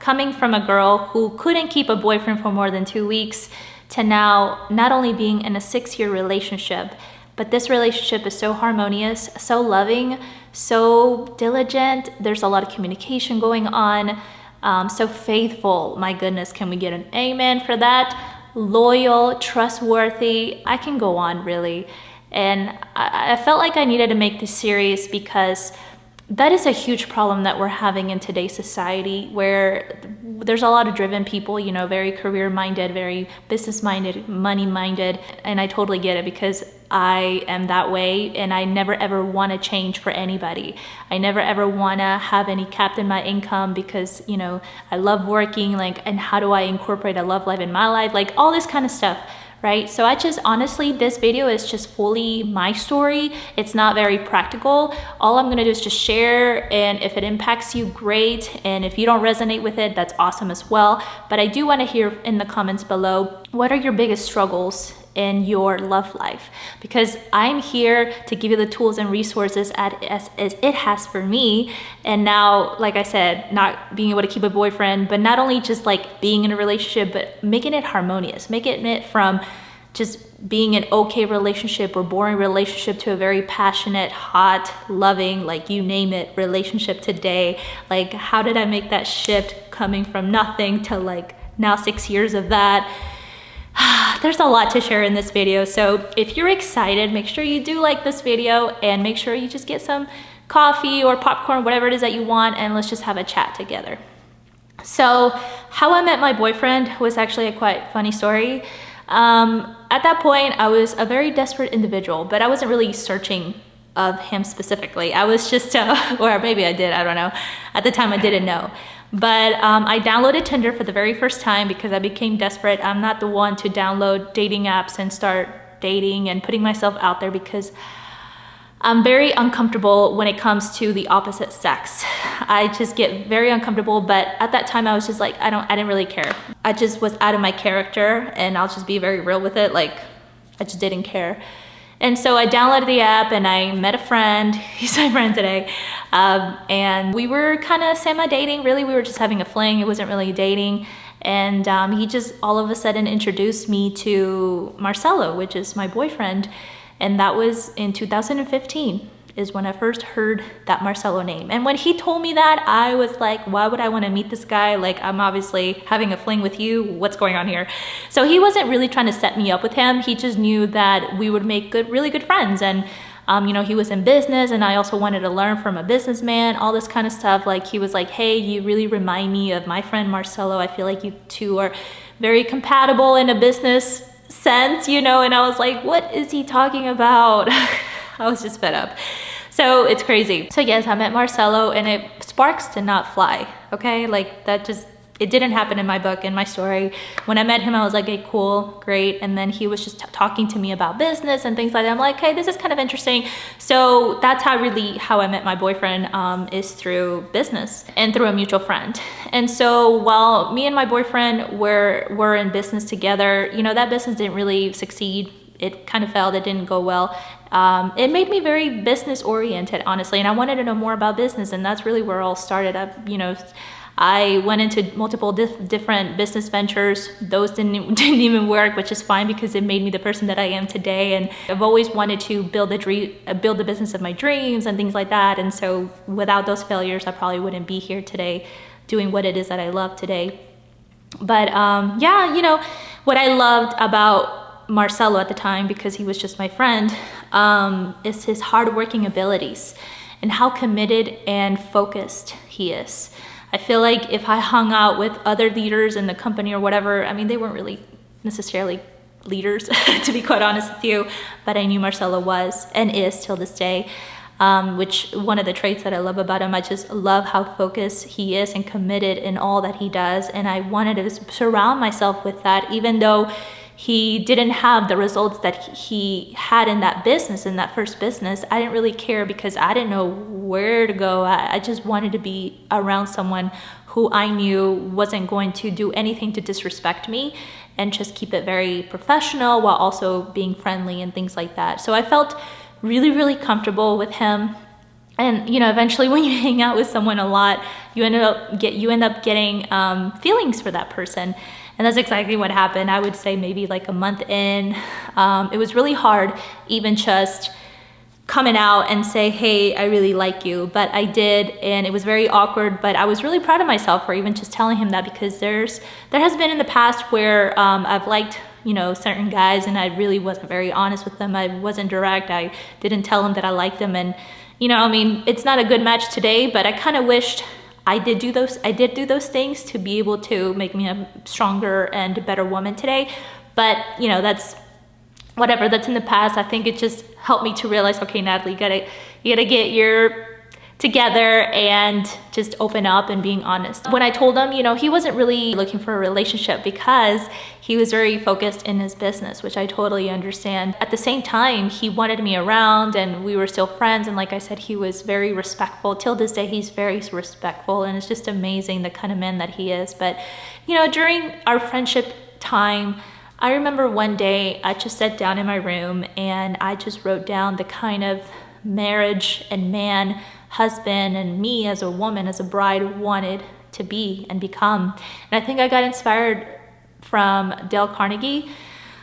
coming from a girl who couldn't keep a boyfriend for more than 2 weeks to now not only being in a 6-year relationship, but this relationship is so harmonious, so loving, so diligent. There's a lot of communication going on, so faithful. My goodness, can we get an amen for that? Loyal, trustworthy. I can go on, really. And I felt like I needed to make this series because that is a huge problem that we're having in today's society, where there's a lot of driven people, you know, very career minded, very business minded, money minded. And I totally get it because I am that way, and I never ever want to change for anybody. I never ever want to have any cap in my income because, you know, I love working, like, and how do I incorporate a love life in my life? Like all this kind of stuff. Right? So I just, honestly, this video is just fully my story. It's not very practical. All I'm gonna do is just share, and if it impacts you, great. And if you don't resonate with it, that's awesome as well. But I do wanna hear in the comments below, what are your biggest struggles in your love life? Because I'm here to give you the tools and resources as it has for me. And now, like I said, not being able to keep a boyfriend, but not only just like being in a relationship, but making it harmonious, making it from just being an okay relationship or boring relationship to a very passionate, hot, loving, like you name it, relationship today. Like, how did I make that shift coming from nothing to like now 6 years of that? There's a lot to share in this video. So if you're excited, make sure you do like this video, and make sure you just get some coffee or popcorn, whatever it is that you want, and let's just have a chat together. So how I met my boyfriend was actually a quite funny story. At that point, I was a very desperate individual, but I wasn't really searching of him specifically. I was just, or maybe I did, I don't know. At the time I didn't know. But I downloaded Tinder for the very first time because I became desperate. I'm not the one to download dating apps and start dating and putting myself out there because I'm very uncomfortable when it comes to the opposite sex. I just get very uncomfortable, but at that time I was just like, I didn't really care. I just was out of my character, and I'll just be very real with it. Like, I just didn't care. And so I downloaded the app and I met a friend. He's my friend today. And we were kind of semi-dating. Really, we were just having a fling. It wasn't really dating. And he just all of a sudden introduced me to Marcelo, which is my boyfriend. And that was in 2015 is when I first heard that Marcelo name. And when he told me that, I was like, why would I want to meet this guy? Like, I'm obviously having a fling with you. What's going on here? So he wasn't really trying to set me up with him. He just knew that we would make really good friends. And you know, he was in business, and I also wanted to learn from a businessman, all this kind of stuff. Like, he was like, hey, you really remind me of my friend Marcelo. I feel like you two are very compatible in a business sense, you know. And I was like, what is he talking about? I was just fed up. So it's crazy. So yes, I met Marcelo, and sparks did not fly, okay? Like, that just, it didn't happen in my book, in my story. When I met him, I was like, hey, cool, great. And then he was just talking to me about business and things like that. I'm like, hey, this is kind of interesting. So that's how I met my boyfriend, is through business and through a mutual friend. And so while me and my boyfriend were in business together, you know, that business didn't really succeed. It kind of failed. It didn't go well. It made me very business oriented, honestly. And I wanted to know more about business. And that's really where it all started up, you know. I went into multiple different business ventures. Those didn't even work, which is fine because it made me the person that I am today. And I've always wanted to build the business of my dreams and things like that. And so without those failures, I probably wouldn't be here today doing what it is that I love today. But yeah, you know, what I loved about Marcelo at the time, because he was just my friend, is his hardworking abilities and how committed and focused he is. I feel like if I hung out with other leaders in the company or whatever, I mean, they weren't really necessarily leaders, to be quite honest with you, but I knew Marcelo was and is till this day, which one of the traits that I love about him, I just love how focused he is and committed in all that he does. And I wanted to surround myself with that, even though he didn't have the results that he had in that business, in that first business. I didn't really care because I didn't know where to go. I just wanted to be around someone who I knew wasn't going to do anything to disrespect me and just keep it very professional while also being friendly and things like that. So I felt really, really comfortable with him. And eventually when you hang out with someone a lot, you end up getting feelings for that person. And that's exactly what happened. I would say maybe like a month in, it was really hard even just coming out and say, hey, I really like you. But I did, and it was very awkward, but I was really proud of myself for even just telling him that, because there has been in the past where I've liked certain guys, and I really wasn't very honest with them. I wasn't direct. I didn't tell them that I liked them. And it's not a good match today, but I kind of wished I did do those things to be able to make me a stronger and better woman today. But that's whatever, that's in the past. I think it just helped me to realize, okay, Natalie, you gotta get your together and just open up and being honest. When I told him, he wasn't really looking for a relationship because he was very focused in his business, which I totally understand. At the same time, he wanted me around and we were still friends. And like I said, he was very respectful. Till this day, he's very respectful, and it's just amazing the kind of man that he is. But, during our friendship time, I remember one day I just sat down in my room and I just wrote down the kind of marriage and man, husband, and me as a woman, as a bride, wanted to be and become. And I think I got inspired from Dale Carnegie.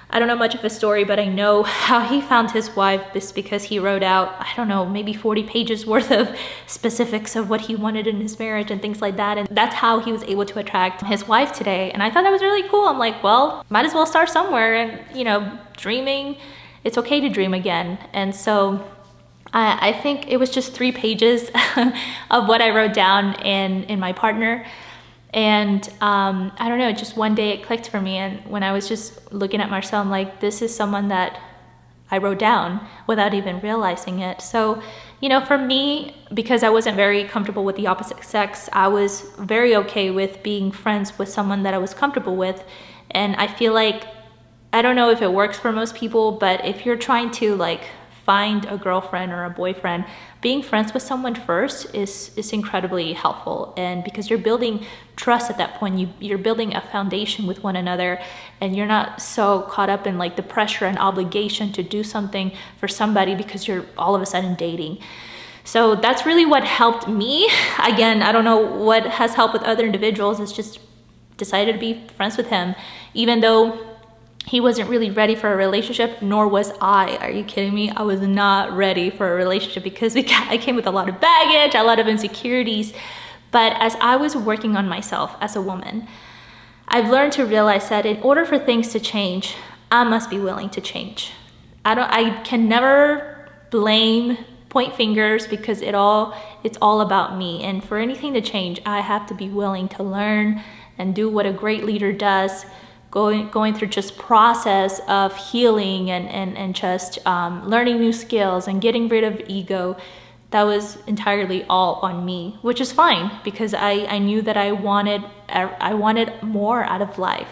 I don't know much of his story, but I know how he found his wife just because he wrote out, I don't know, maybe 40 pages worth of specifics of what he wanted in his marriage and things like that. And that's how he was able to attract his wife today. And I thought that was really cool. I'm like, well, might as well start somewhere. And, dreaming, it's okay to dream again. And so I think it was just 3 pages of what I wrote down in my partner. And I don't know, just one day it clicked for me. And when I was just looking at Marcel, I'm like, this is someone that I wrote down without even realizing it. So, for me, because I wasn't very comfortable with the opposite sex, I was very okay with being friends with someone that I was comfortable with. And I feel like, I don't know if it works for most people, but if you're trying to find a girlfriend or a boyfriend, being friends with someone first is incredibly helpful. And because you're building trust at that point, you're building a foundation with one another, and you're not so caught up in the pressure and obligation to do something for somebody because you're all of a sudden dating. So that's really what helped me. Again, I don't know what has helped with other individuals. It's just decided to be friends with him, even though he wasn't really ready for a relationship, nor was I. Are you kidding me? I was not ready for a relationship because I came with a lot of baggage, a lot of insecurities. But as I was working on myself as a woman, I've learned to realize that in order for things to change, I must be willing to change. I can never point fingers, because it's all about me. And for anything to change, I have to be willing to learn and do what a great leader does, going through just process of healing and just learning new skills and getting rid of ego. That was entirely all on me, which is fine, because I knew that I wanted more out of life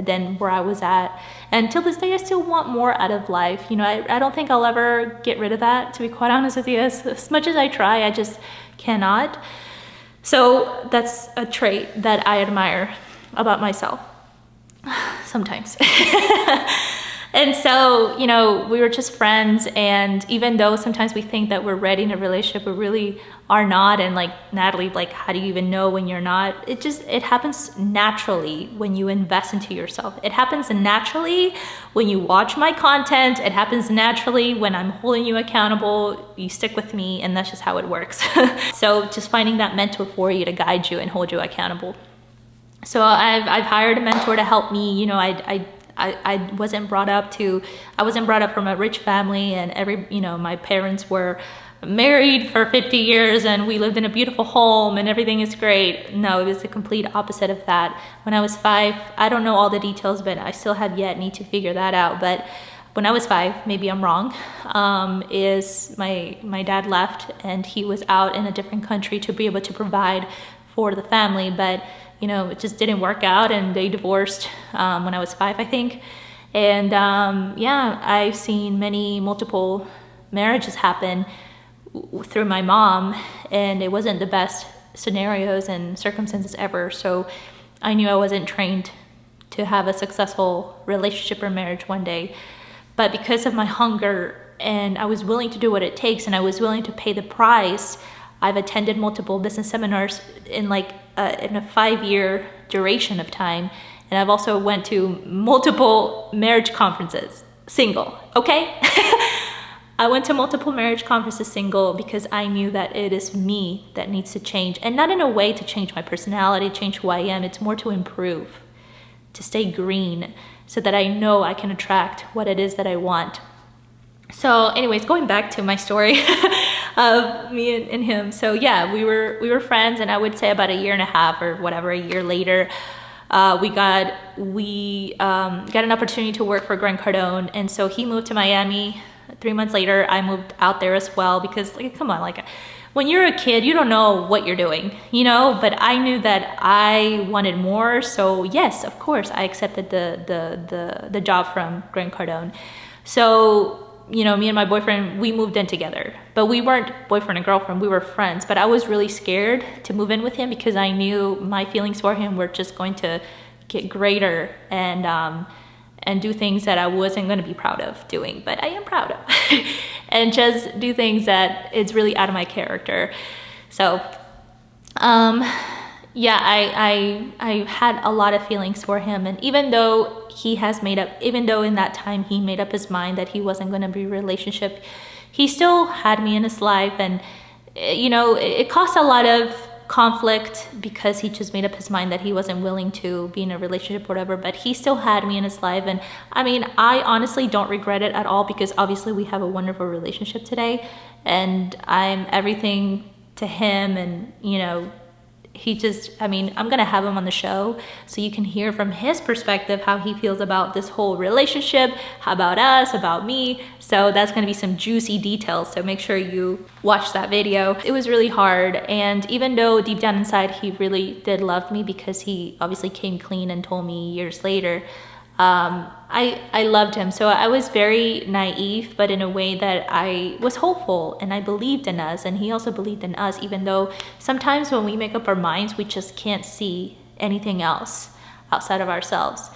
than where I was at. And till this day, I still want more out of life. I don't think I'll ever get rid of that, to be quite honest with you. As much as I try, I just cannot. So that's a trait that I admire about myself. Sometimes. And so, we were just friends, and even though sometimes we think that we're ready in a relationship, we really are not. And Natalie, how do you even know when you're not? It happens naturally when you invest into yourself. It happens naturally when you watch my content. It happens naturally when I'm holding you accountable. You stick with me, and that's just how it works. So just finding that mentor for you to guide you and hold you accountable. So I've hired a mentor to help me. I wasn't brought up from a rich family, and my parents were married for 50 years and we lived in a beautiful home and everything is great. No, it was the complete opposite of that. When I was 5, I don't know all the details, but I still need to figure that out. But when I was 5, maybe I'm wrong, is my dad left and he was out in a different country to be able to provide for the family. But it just didn't work out, and they divorced when I was 5, I think. And I've seen multiple marriages happen through my mom, and it wasn't the best scenarios and circumstances ever. So I knew I wasn't trained to have a successful relationship or marriage one day. But because of my hunger and I was willing to do what it takes, and I was willing to pay the price. I've attended multiple business seminars in in a 5-year duration of time, and I've also went to multiple marriage conferences, single, okay? I went to multiple marriage conferences single because I knew that it is me that needs to change, and not in a way to change my personality, change who I am. It's more to improve, to stay green, so that I know I can attract what it is that I want. So anyways, going back to my story of me and him. So yeah, we were friends, and I would say about 1.5 years or whatever, a year later, we got an opportunity to work for Grant Cardone. And so he moved to Miami. 3 months later, I moved out there as well, because come on, when you're a kid, you don't know what you're doing, but I knew that I wanted more. So yes, of course, I accepted the job from Grant Cardone. So, me and my boyfriend, we moved in together, but we weren't boyfriend and girlfriend, we were friends. But I was really scared to move in with him because I knew my feelings for him were just going to get greater and do things that I wasn't going to be proud of doing, but I am proud of, and just do things that it's really out of my character. So, yeah, I had a lot of feelings for him, and even though in that time he made up his mind that he wasn't going to be in a relationship, he still had me in his life, and it caused a lot of conflict because he just made up his mind that he wasn't willing to be in a relationship or whatever, but he still had me in his life. And I mean, I honestly don't regret it at all, because obviously we have a wonderful relationship today, and I'm everything to him. And I'm gonna have him on the show so you can hear from his perspective how he feels about this whole relationship, how about us, about me. So that's gonna be some juicy details, so make sure you watch that video. It was really hard, and even though deep down inside he really did love me, because he obviously came clean and told me years later, I loved him. So I was very naive, but in a way that I was hopeful, and I believed in us, and he also believed in us, even though sometimes when we make up our minds, we just can't see anything else outside of ourselves.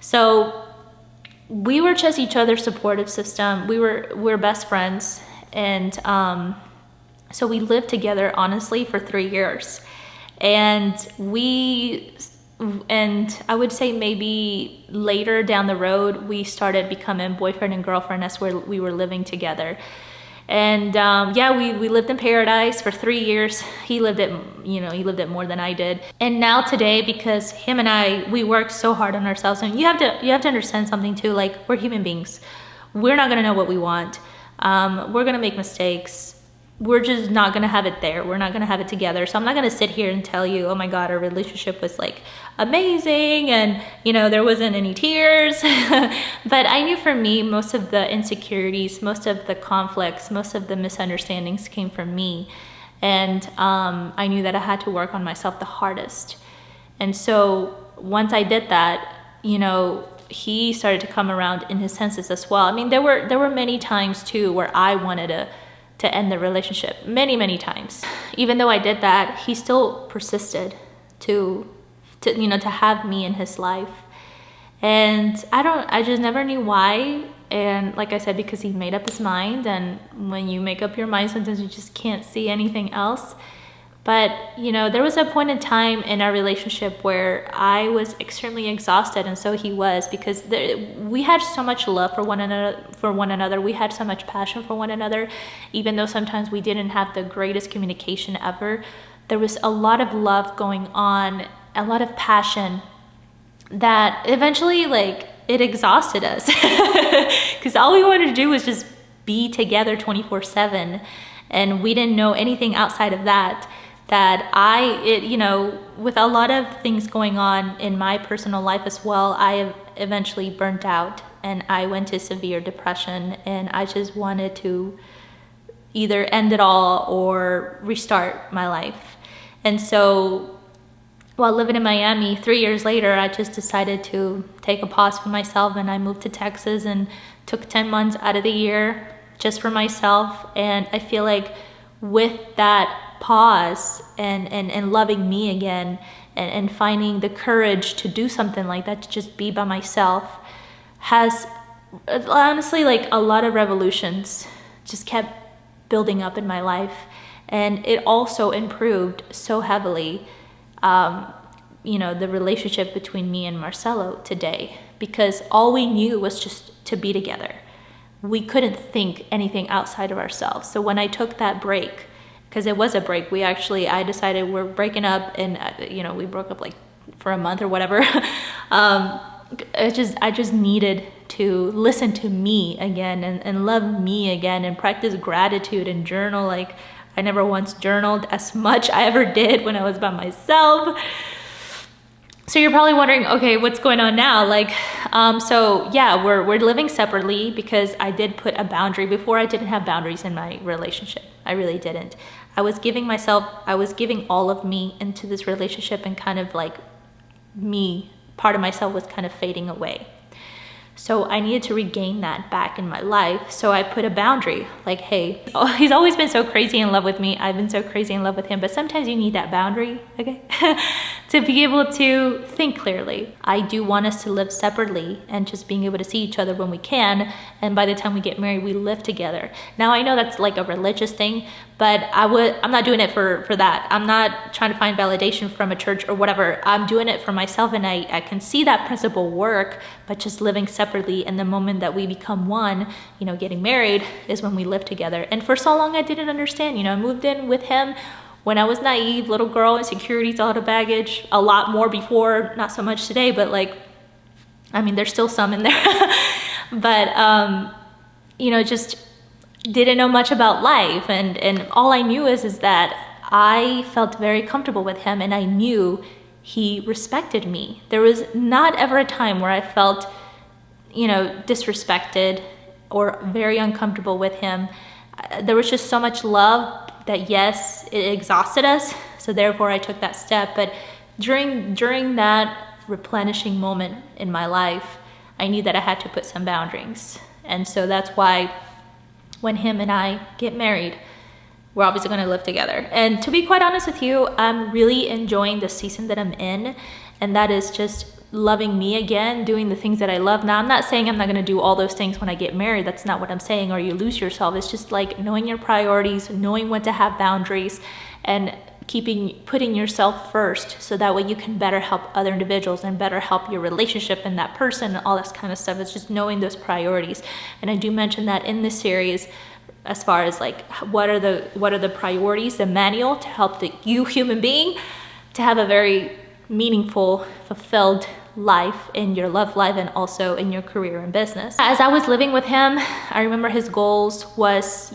So we were just each other's supportive system. We're best friends, and so we lived together honestly for 3 years, and I would say maybe later down the road, we started becoming boyfriend and girlfriend as we were living together. And yeah, we lived in paradise for 3 years. He lived it more than I did. And now today, because him and we work so hard on ourselves, and you have to understand something too, we're human beings. We're not gonna know what we want. We're gonna make mistakes. We're just not gonna have it there. We're not gonna have it together. So I'm not gonna sit here and tell you, oh my God, our relationship was amazing, and there wasn't any tears. But I knew for me, most of the insecurities, most of the conflicts, most of the misunderstandings came from me. And I knew that I had to work on myself the hardest. And so once I did that, he started to come around in his senses as well. I mean, there were many times too where I wanted to end the relationship, many times. Even though I did that, he still persisted to have me in his life. And I just never knew why. And like I said, because he made up his mind, and when you make up your mind, sometimes you just can't see anything else. But there was a point in time in our relationship where I was extremely exhausted, and so he was, because we had so much love for one another. We had so much passion for one another, even though sometimes we didn't have the greatest communication ever. There was a lot of love going on, a lot of passion, that eventually it exhausted us, because all we wanted to do was just be together 24/7, and we didn't know anything outside of that. With a lot of things going on in my personal life as well, I eventually burnt out, and I went to severe depression, and I just wanted to either end it all or restart my life. And so while living in Miami, 3 years later, I just decided to take a pause for myself, and I moved to Texas and took 10 months out of the year just for myself. And I feel like with that pause and loving me again, and finding the courage to do something like that, to just be by myself, has honestly, like a lot of revolutions just kept building up in my life, and it also improved so heavily, the relationship between me and Marcelo today, because all we knew was just to be together. We couldn't think anything outside of ourselves. So when I took that break, because it was a break, I decided we're breaking up, and we broke up like for a month or whatever. I just needed to listen to me again, and love me again, and practice gratitude and journal. Like, I never once journaled as much I ever did when I was by myself. So you're probably wondering, okay, what's going on now? Like, so yeah, we're living separately, because I did put a boundary. Before, I didn't have boundaries in my relationship. I really didn't. I was giving all of me into this relationship, and kind of like part of myself was kind of fading away. So I needed to regain that back in my life. So I put a boundary, like, hey, he's always been so crazy in love with me. I've been so crazy in love with him, but sometimes you need that boundary, okay? To be able to think clearly. I do want us to live separately, and just being able to see each other when we can. And by the time we get married, we live together. Now, I know that's like a religious thing, but I'm not doing it for that. I'm not trying to find validation from a church or whatever. I'm doing it for myself, and I can see that principle work, but just living separately. And the moment that we become one, getting married, is when we live together. And for so long, I didn't understand. I moved in with him when I was naive, little girl, insecurities, all the baggage, a lot more before, not so much today, but there's still some in there. But, just didn't know much about life. And all I knew is that I felt very comfortable with him, and I knew he respected me. There was not ever a time where I felt, disrespected or very uncomfortable with him. There was just so much love that, yes, it exhausted us. So therefore I took that step. But during that replenishing moment in my life, I knew that I had to put some boundaries. And so that's why when him and I get married, we're obviously going to live together. And to be quite honest with you, I'm really enjoying the season that I'm in. And that is just loving me again, doing the things that I love. Now, I'm not saying I'm not going to do all those things when I get married. That's not what I'm saying, or you lose yourself. It's just like knowing your priorities, knowing when to have boundaries, and putting yourself first, so that way you can better help other individuals and better help your relationship and that person and all this kind of stuff. It's just knowing those priorities. And I do mention that in this series, as far as like what are the priorities, the manual to help you human being to have a very meaningful, fulfilled life in your love life, and also in your career and business. As I was living with him, I remember his goals was,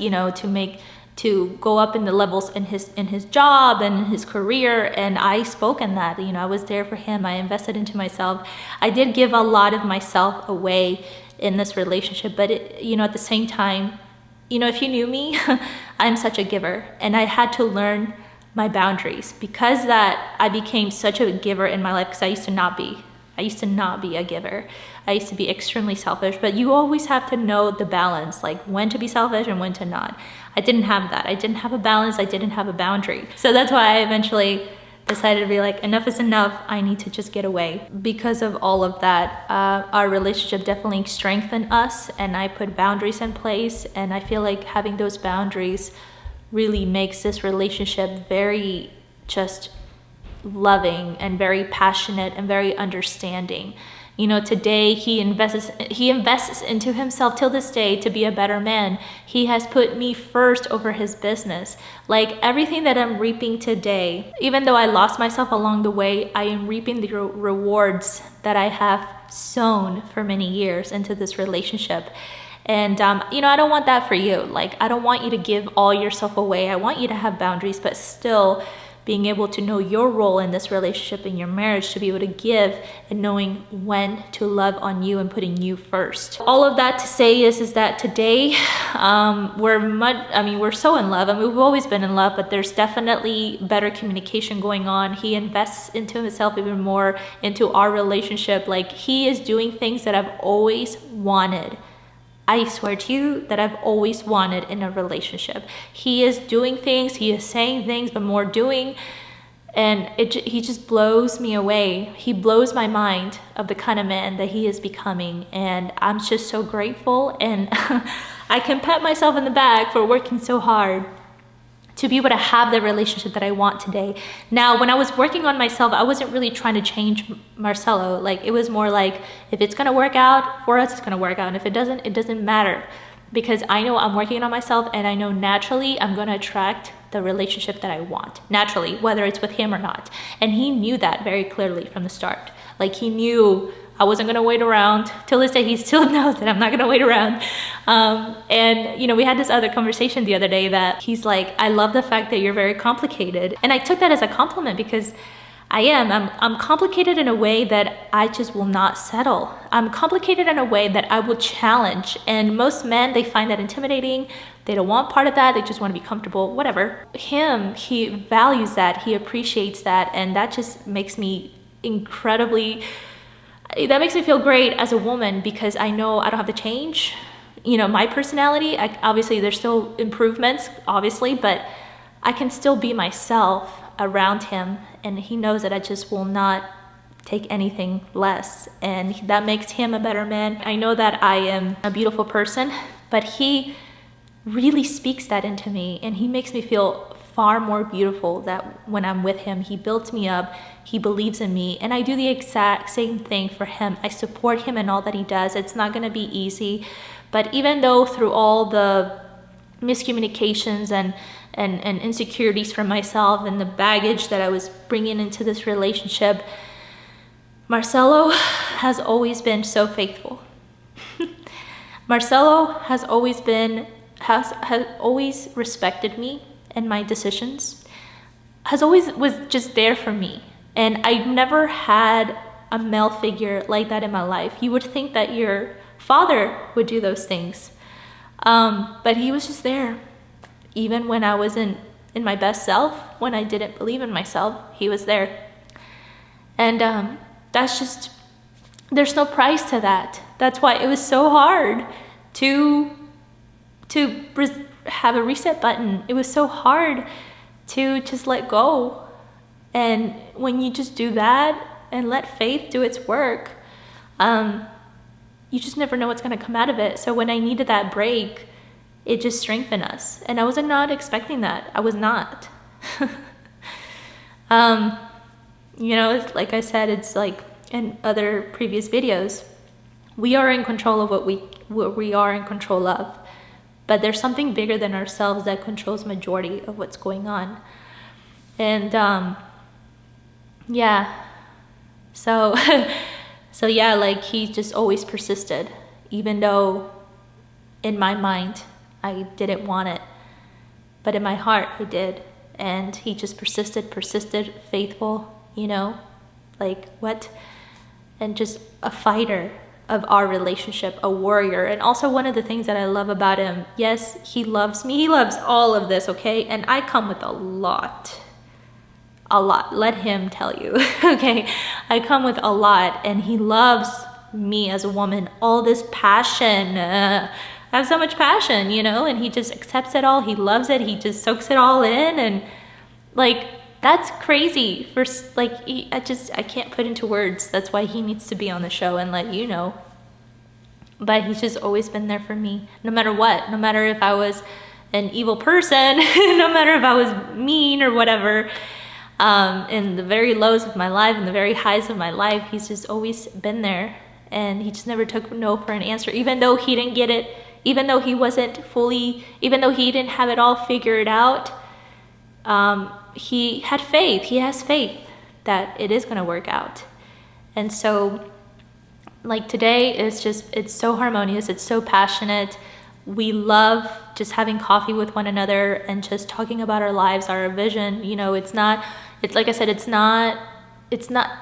to go up in the levels in his job and his career, and I spoke in that. I was there for him. I invested into myself. I did give a lot of myself away in this relationship, but at the same time, if you knew me, I'm such a giver, and I had to learn my boundaries, because that I became such a giver in my life, because I used to not be a giver. I used to be extremely selfish, but you always have to know the balance, like when to be selfish and when to not. I didn't have that. I didn't have a balance. I didn't have a boundary. So that's why I eventually decided to be like, enough is enough. I need to just get away. Because of all of that, our relationship definitely strengthened us, and I put boundaries in place. And I feel like having those boundaries really makes this relationship very just loving and very passionate and very understanding. Today he invests into himself till this day to be a better man. He has put me first over his business. Like, everything that I'm reaping today, even though I lost myself along the way, I am reaping the rewards that I have sown for many years into this relationship. And, I don't want that for you. Like, I don't want you to give all yourself away. I want you to have boundaries, but still being able to know your role in this relationship, in your marriage, to be able to give, and knowing when to love on you and putting you first. All of that to say is that today, we're so in love. We've always been in love, but there's definitely better communication going on. He invests into himself even more, into our relationship. Like, he is doing things that I've always wanted. I swear to you that I've always wanted in a relationship. He is doing things, he is saying things, but more doing. And he just blows me away. He blows my mind of the kind of man that he is becoming. And I'm just so grateful. And I can pat myself in the back for working so hard to be able to have the relationship that I want today. Now, when I was working on myself, I wasn't really trying to change Marcelo. Like, it was more like, if it's gonna work out for us, it's gonna work out. And if it doesn't matter. Because I know I'm working on myself, and I know naturally I'm gonna attract the relationship that I want, naturally, whether it's with him or not. And he knew that very clearly from the start. Like, he knew I wasn't gonna wait around. Till this day, he still knows that I'm not gonna wait around. And you know, we had this other conversation the other day that he's like, I love the fact that you're very complicated. And I took that as a compliment, because I'm complicated in a way that I just will not settle. I'm complicated in a way that I will challenge. And most men, they find that intimidating. They don't want part of that. They just want to be comfortable, whatever. Him, he values that. He appreciates that. And that just makes me that makes me feel great as a woman, because I know I don't have to change, you know, my personality. Obviously, there's still improvements, obviously, but I can still be myself around him, and he knows that I just will not take anything less, and that makes him a better man. I know that I am a beautiful person, but he really speaks that into me, and he makes me feel far more beautiful that when I'm with him. He builds me up, he believes in me, and I do the exact same thing for him. I support him in all that he does. It's not gonna be easy, but even though through all the miscommunications and insecurities from myself and the baggage that I was bringing into this relationship, Marcelo has always been so faithful. Marcelo has always respected me and my decisions, was just there for me. And I never had a male figure like that in my life. You would think that your father would do those things, but he was just there. Even when I wasn't in my best self, when I didn't believe in myself, he was there. And that's just, there's no price to that. That's why it was so hard to have a reset button. It was so hard to just let go. And when you just do that and let faith do its work, you just never know what's gonna come out of it. So when I needed that break, it just strengthened us. And I was not expecting that. I was not. You know, like I said, it's like in other previous videos, we are in control of what we are in control of. But there's something bigger than ourselves that controls majority of what's going on. And yeah. So yeah, like he just always persisted, even though in my mind, I didn't want it, but in my heart I did. And he just persisted, faithful, you know, like what? And just a fighter of our relationship, a warrior. And also one of the things that I love about him, yes, he loves me. He loves all of this, okay? And I come with a lot. Let him tell you, okay? I come with a lot, and he loves me as a woman, all this passion. I have so much passion, you know, and he just accepts it all. He loves it. He just soaks it all in. And like, that's crazy. I can't put into words. That's why he needs to be on the show and let you know. But he's just always been there for me, no matter what. No matter if I was an evil person, no matter if I was mean or whatever. In the very lows of my life and the very highs of my life, he's just always been there. And he just never took no for an answer, even though he didn't get it, even though he wasn't fully, even though he didn't have it all figured out. He had faith. He has faith that it is going to work out. And so like today it's so harmonious. It's so passionate. We love just having coffee with one another and just talking about our lives, our vision. You know, it's like I said, it's not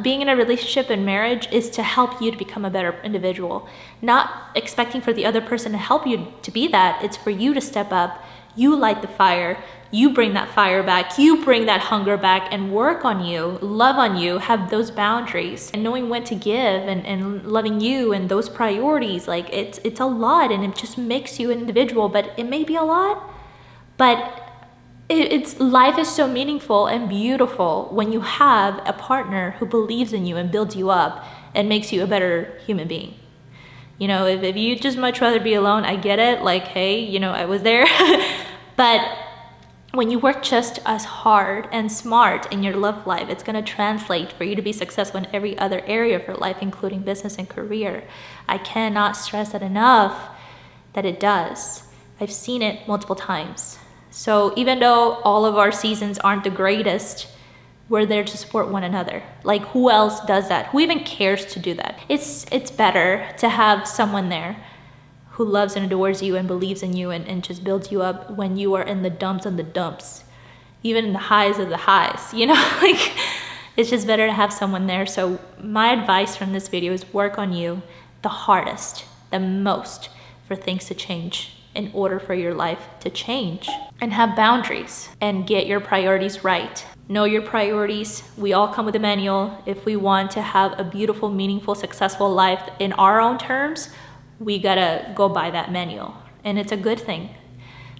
being in a relationship and marriage is to help you to become a better individual, not expecting for the other person to help you to be that. It's for you to step up. You light the fire. You bring that fire back. You bring that hunger back and work on you, love on you, have those boundaries and knowing when to give and loving you and those priorities. Like it's a lot and it just makes you an individual, but it may be a lot, but it's life is so meaningful and beautiful when you have a partner who believes in you and builds you up and makes you a better human being. You know, if you just much rather be alone, I get it. Like, hey, you know, I was there. But when you work just as hard and smart in your love life, it's going to translate for you to be successful in every other area of your life, including business and career. I cannot stress that enough, that it does. I've seen it multiple times. So even though all of our seasons aren't the greatest, we're there to support one another. Like, who else does that? Who even cares to do that? It's better to have someone there who loves and adores you and believes in you and just builds you up when you are in the dumps of the dumps, even in the highs of the highs, you know? Like, it's just better to have someone there. So my advice from this video is work on you the hardest, the most, for things to change, in order for your life to change. And have boundaries and get your priorities right. Know your priorities. We all come with a manual. If we want to have a beautiful, meaningful, successful life in our own terms, we gotta go by that manual, and it's a good thing.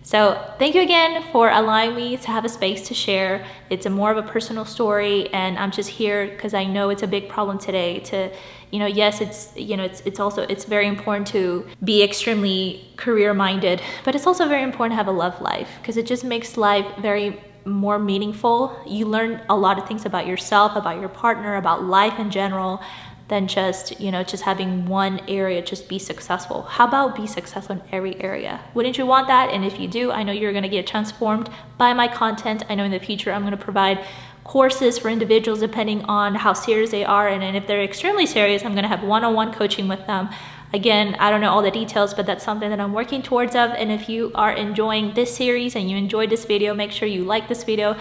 So thank you again for allowing me to have a space to share. It's a more of a personal story, and I'm just here because I know it's a big problem today to, you know, yes, it's very important to be extremely career minded, but it's also very important to have a love life, because it just makes life very more meaningful. You learn a lot of things about yourself, about your partner, about life in general, than just, you know, just having one area just be successful. How about be successful in every area? Wouldn't you want that? And if you do, I know you're gonna get transformed by my content. I know in the future I'm gonna provide courses for individuals depending on how serious they are, and if they're extremely serious, I'm gonna have one-on-one coaching with them. Again, I don't know all the details, but that's something that I'm working towards of. And if you are enjoying this series and you enjoyed this video, make sure you like this video.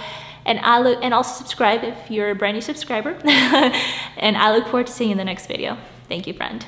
And also subscribe if you're a brand new subscriber. And I look forward to seeing you in the next video. Thank you, friend.